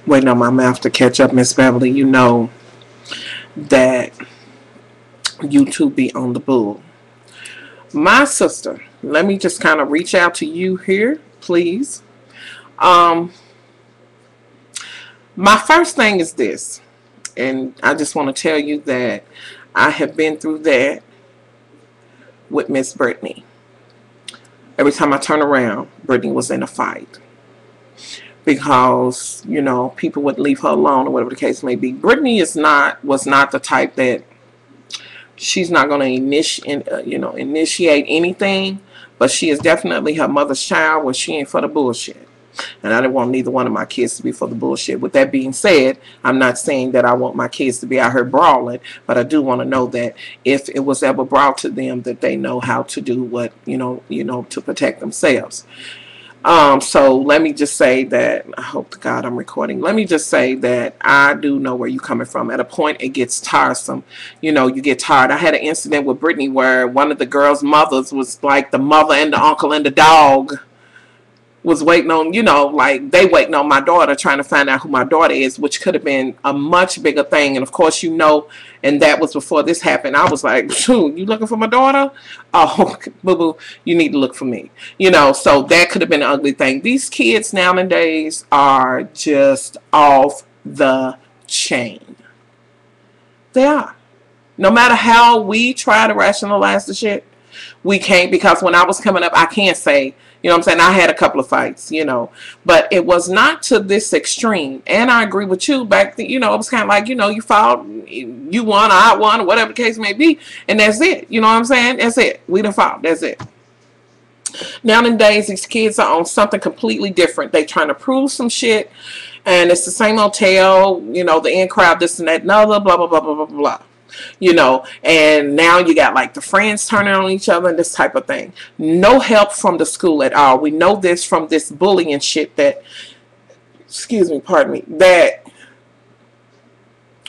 Waiting on my mouth to catch up, Miss Beverly. You know that you two be on the bull. My sister, let me just kind of reach out to you here, please. My first thing is this, and I just want to tell you that I have been through that with Miss Brittany. Every time I turn around, Brittany was in a fight. Because, you know, people would leave her alone or whatever the case may be. Brittany was not the type that she's not going to initiate anything, but she is definitely her mother's child where she ain't for the bullshit. And I didn't want neither one of my kids to be for the bullshit. With that being said, I'm not saying that I want my kids to be out here brawling, but I do want to know that if it was ever brought to them, that they know how to do what, to protect themselves. So let me just say that, I hope to God I'm recording. Let me just say that I do know where you're coming from. At a point, it gets tiresome. You know, you get tired. I had an incident with Brittany where one of the girls' mothers was like the mother and the uncle and the dog was waiting on, like they waiting on my daughter, trying to find out who my daughter is, which could have been a much bigger thing. And of course, and that was before this happened. I was like, shoot, you looking for my daughter? Oh, boo-boo, you need to look for me. So that could have been an ugly thing. These kids nowadays are just off the chain. They are. No matter how we try to rationalize the shit, we can't, because when I was coming up, I can't say, I'm saying, I had a couple of fights, but it was not to this extreme. And I agree with you back then, it was kind of like, you fought, you won, I won, or whatever the case may be. And that's it. You know what I'm saying? That's it. We done fought. That's it. Nowadays, these kids are on something completely different. They trying to prove some shit. And it's the same old tale, the in crowd, this and that, and other, blah, blah, blah, blah, blah, blah. And now you got like the friends turning on each other and this type of thing. No help from the school at all. We know this from this bullying shit that, that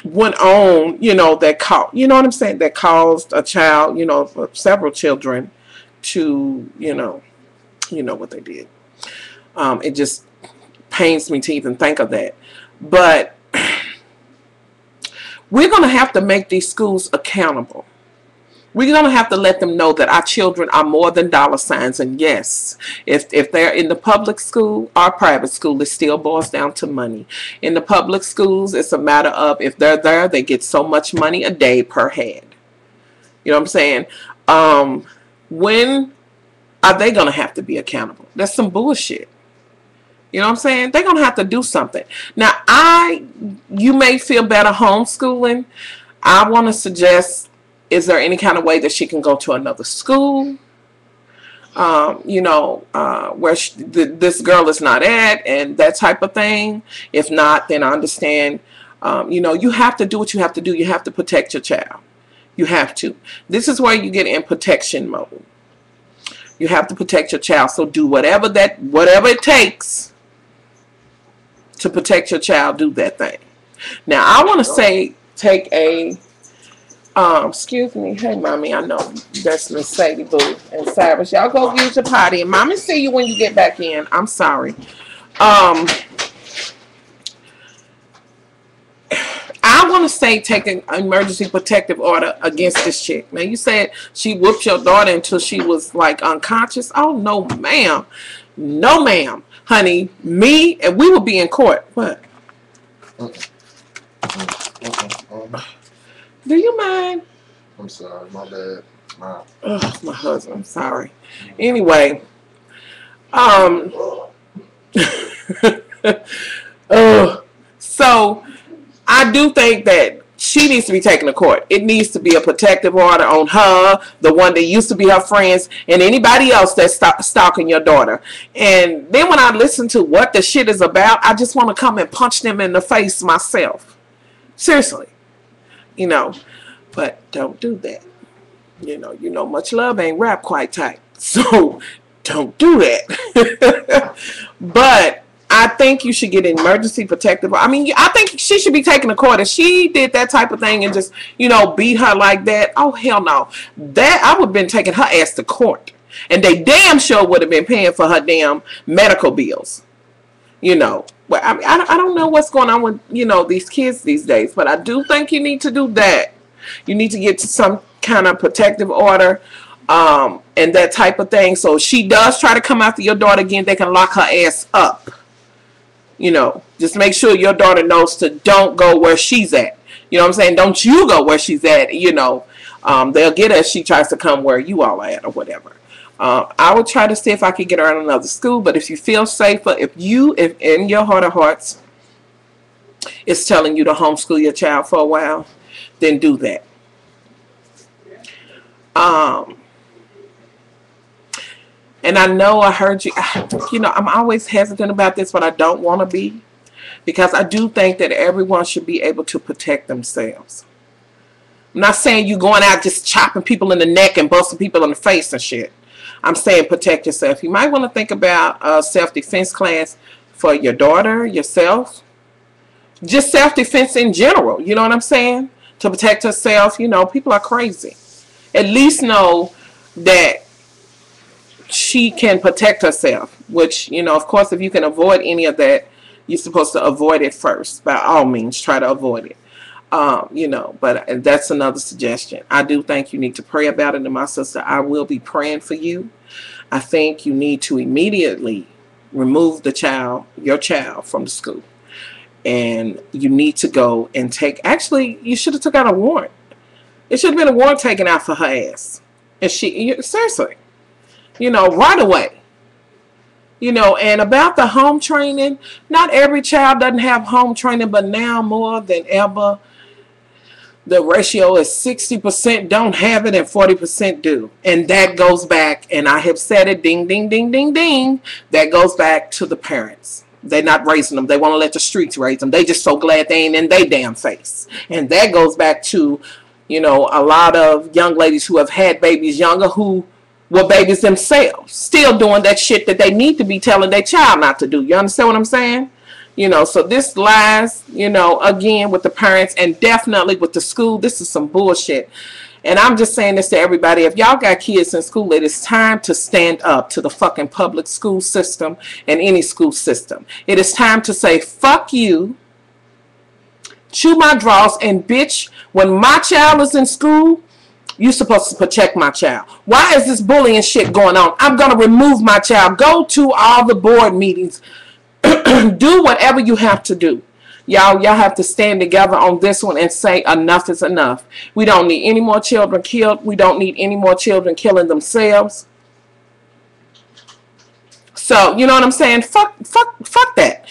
went on, that caused a child, several children to, what they did. It just pains me to even think of that. But we're going to have to make these schools accountable. We're going to have to let them know that our children are more than dollar signs. And yes, if they're in the public school or private school, it still boils down to money. In the public schools, it's a matter of if they're there, they get so much money a day per head. You know what I'm saying? When are they going to have to be accountable? That's some bullshit. You know what I'm saying? They're going to have to do something. Now, you may feel better homeschooling. I want to suggest, is there any kind of way that she can go to another school? Where this girl is not at and that type of thing. If not, then I understand. You have to do what you have to do. You have to protect your child. You have to. This is where you get in protection mode. You have to protect your child. So do whatever it takes to protect your child. Do that thing. Now, I want to say, take a, excuse me. Hey, mommy, I know that's Miss Sadie Boo and Cyrus. Y'all go use your potty. And mommy see you when you get back in. I'm sorry. I want to say take an emergency protective order against this chick. Now, you said she whooped your daughter until she was, like, unconscious. Oh, no, ma'am. No, ma'am. Honey, me, and we will be in court. What? Do you mind? I'm sorry, my bad. My husband, I'm sorry. Anyway, so I do think that she needs to be taken to court. It needs to be a protective order on her, the one that used to be her friends, and anybody else that's stalking your daughter. And then when I listen to what the shit is about, I just want to come and punch them in the face myself. Seriously. But don't do that. Much love ain't wrapped quite tight. So don't do that. But I think you should get an emergency protective. I mean, I think she should be taken to court. If she did that type of thing and just, beat her like that, oh, hell no. That, I would have been taking her ass to court. And they damn sure would have been paying for her damn medical bills. Well, I mean, I don't know what's going on with, you know, these kids these days, but I do think you need to do that. You need to get to some kind of protective order, and that type of thing. So if she does try to come after your daughter again, they can lock her ass up. You know, just make sure your daughter knows to don't go where she's at. You know what I'm saying? Don't you go where she's at. You know, they'll get her if she tries to come where you all are at or whatever. I would try to see if I could get her in another school, but if you feel safer, if in your heart of hearts it's telling you to homeschool your child for a while, then do that. And I know I heard you, you know, I'm always hesitant about this, but I don't want to be, because I do think that everyone should be able to protect themselves. I'm not saying you going out just chopping people in the neck and busting people in the face and shit. I'm saying protect yourself. You might want to think about a self-defense class for your daughter, yourself. Just self-defense in general. You know what I'm saying? To protect herself. You know, people are crazy. At least know that she can protect herself. Which, you know, of course, if you can avoid any of that, you're supposed to avoid it first. By all means, try to avoid it. You know, but that's another suggestion. I do think you need to pray about it, and my sister, I will be praying for you. I think you need to immediately remove the child, your child, from the school, and you need to go and take. Actually, you should have took out a warrant. It should have been a warrant taken out for her ass, and seriously, you know, right away. You know, and about the home training, not every child doesn't have home training, but now more than ever, the ratio is 60% don't have it and 40% do. And that goes back, and I have said it, ding, ding, ding, ding, ding, that goes back to the parents. They're not raising them. They want to let the streets raise them. They just so glad they ain't in their damn face. And that goes back to, you know, a lot of young ladies who have had babies younger who were babies themselves, still doing that shit that they need to be telling their child not to do. You understand what I'm saying? You know, so this lies, you know, again with the parents and definitely with the school. This is some bullshit. And I'm just saying this to everybody. If y'all got kids in school, it is time to stand up to the fucking public school system and any school system. It is time to say, fuck you, chew my draws, and bitch, when my child is in school, you're supposed to protect my child. Why is this bullying shit going on? I'm going to remove my child. Go to all the board meetings. Do whatever you have to do. Y'all have to stand together on this one and say enough is enough. We don't need any more children killed. We don't need any more children killing themselves. So, you know what I'm saying? Fuck that.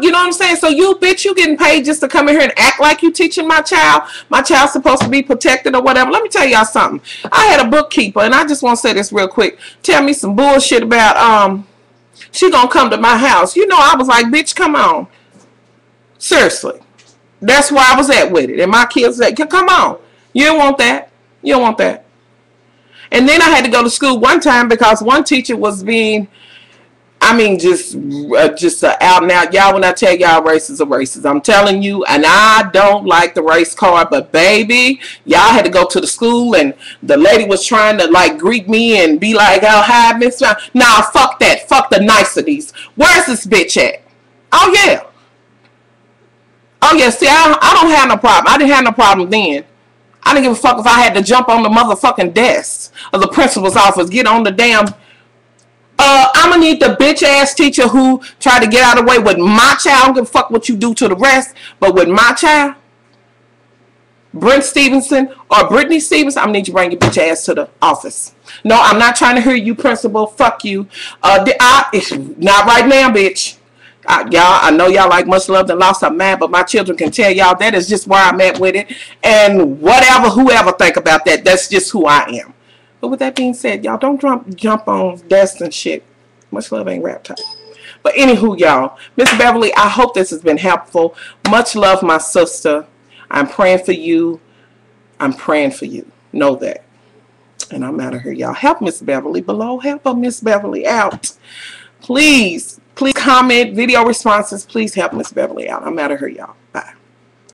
You know what I'm saying? So you, bitch, you getting paid just to come in here and act like you teaching my child. My child's supposed to be protected or whatever. Let me tell y'all something. I had a bookkeeper, and I just want to say this real quick. Tell me some bullshit about, she gonna come to my house. You know, I was like, bitch, come on. Seriously. That's where I was at with it. And my kids said, come on. You don't want that. You don't want that. And then I had to go to school one time because one teacher was being, I mean, just out and out. Y'all, when I tell y'all race is a racist, I'm telling you, and I don't like the race card, but baby, y'all had to go to the school, and the lady was trying to, like, greet me and be like, oh, hi, Miss. Nah, fuck that. Fuck the niceties. Where's this bitch at? Oh, yeah. Oh, yeah, see, I don't have no problem. I didn't have no problem then. I didn't give a fuck if I had to jump on the motherfucking desk of the principal's office, get on the damn... I'm gonna need the bitch ass teacher who tried to get out of the way with my child. I don't give a fuck what you do to the rest, but with my child, Brent Stevenson or Brittany Stevenson, I'm gonna need you to bring your bitch ass to the office. No, I'm not trying to hear you, principal. Fuck you. It's not right now, bitch. Y'all, I know y'all like much love and lost. I'm mad, but my children can tell y'all that is just where I'm at with it. And whatever, whoever think about that, that's just who I am. But with that being said, y'all don't jump on desks and shit. Much love ain't rap time. But anywho, y'all, Miss Beverly, I hope this has been helpful. Much love, my sister. I'm praying for you. I'm praying for you. Know that. And I'm out of here, y'all. Help Miss Beverly below. Help Miss Beverly out. Please comment, video responses. Please help Miss Beverly out. I'm out of here, y'all. Bye.